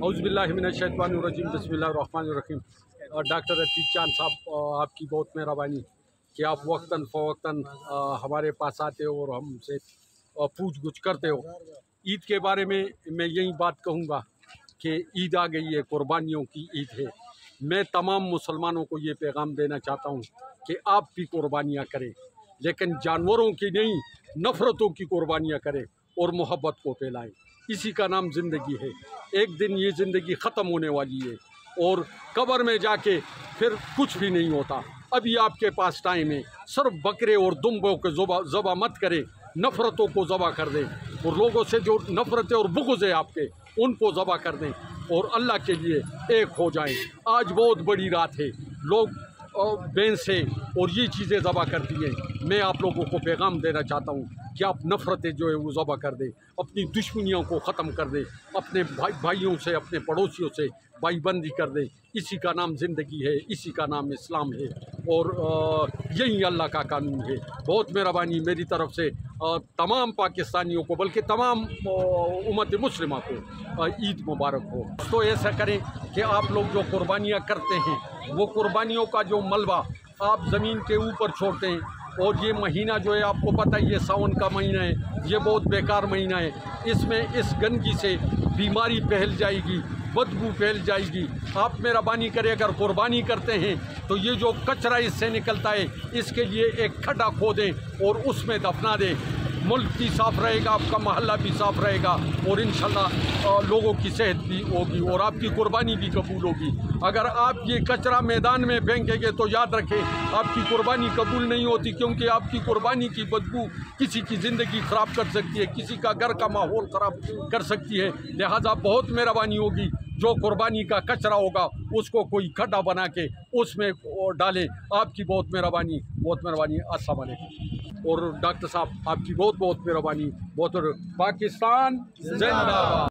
औज़ुबिल्लाहिमिनश्शैतानिर्रजीम बिस्मिल्लाहिर्रहमानिर्रहीम। डॉक्टर अतीक चांद साहब, आपकी बहुत मेहरबानी कि आप वक्तन फ़वक्तन हमारे पास आते हो और हमसे पूछ गुछ करते हो। ईद के बारे में मैं यही बात कहूँगा कि ईद आ गई है, कुर्बानियों की ईद है। मैं तमाम मुसलमानों को ये पैगाम देना चाहता हूँ कि आप भी कुर्बानियाँ करें, लेकिन जानवरों की नहीं, नफ़रतों की कुर्बानियाँ करें और मोहब्बत को फैलाएं। इसी का नाम ज़िंदगी है। एक दिन ये ज़िंदगी ख़त्म होने वाली है और कब्र में जाके फिर कुछ भी नहीं होता। अभी आपके पास टाइम है, सिर्फ बकरे और दुम्बों को ज़बा मत करें, नफ़रतों को ज़बा कर दें और लोगों से जो नफ़रतें और बुग़्ज़ है आपके, उनको ज़बा कर दें और अल्लाह के लिए एक हो जाएं। आज बहुत बड़ी रात है, लोग बेन से और ये चीज़ें ज़बा करती हैं। मैं आप लोगों को पैगाम देना चाहता हूँ कि आप नफ़रतें जो है वो ज़बा कर दें, अपनी दुश्मनियों को ख़त्म कर दें, अपने भाइयों से, अपने पड़ोसियों से भाईबंदी कर दें। इसी का नाम ज़िंदगी है, इसी का नाम इस्लाम है और यही अल्लाह का कानून है। बहुत मेहरबानी मेरी तरफ़ से तमाम पाकिस्तानियों को, बल्कि तमाम उम्मत मुस्लिमा को ईद मुबारक हो। तो ऐसा करें कि आप लोग जो कुर्बानियाँ करते हैं, वो कुर्बानियों का जो मलबा आप ज़मीन के ऊपर छोड़ते हैं। और ये महीना जो है, आपको पता है, ये सावन का महीना है, ये बहुत बेकार महीना है। इसमें इस गंदगी से बीमारी फैल जाएगी, बदबू फैल जाएगी। आप मेहरबानी करें, अगर कुर्बानी करते हैं तो ये जो कचरा इससे निकलता है, इसके लिए एक खड्डा खोदें और उसमें दफना दें। मुल्क भी साफ़ रहेगा, आपका मोहल्ला भी साफ़ रहेगा और इंशाल्लाह लोगों की सेहत भी होगी और आपकी कुर्बानी भी कबूल होगी। अगर आप ये कचरा मैदान में फेंकेंगे तो याद रखें, आपकी कुर्बानी कबूल नहीं होती, क्योंकि आपकी कुर्बानी की बदबू किसी की ज़िंदगी ख़राब कर सकती है, किसी का घर का माहौल ख़राब कर सकती है। लिहाजा बहुत मेहरबानी होगी, जो कुर्बानी का कचरा होगा उसको कोई खड्डा बना के उसमें डालें। आपकी बहुत मेहरबानी, बहुत मेहरबानी। अस्सलाम वालेकुम। और डॉक्टर साहब, आपकी बहुत बहुत मेहरबानी। बहुत पाकिस्तान जिंदाबाद।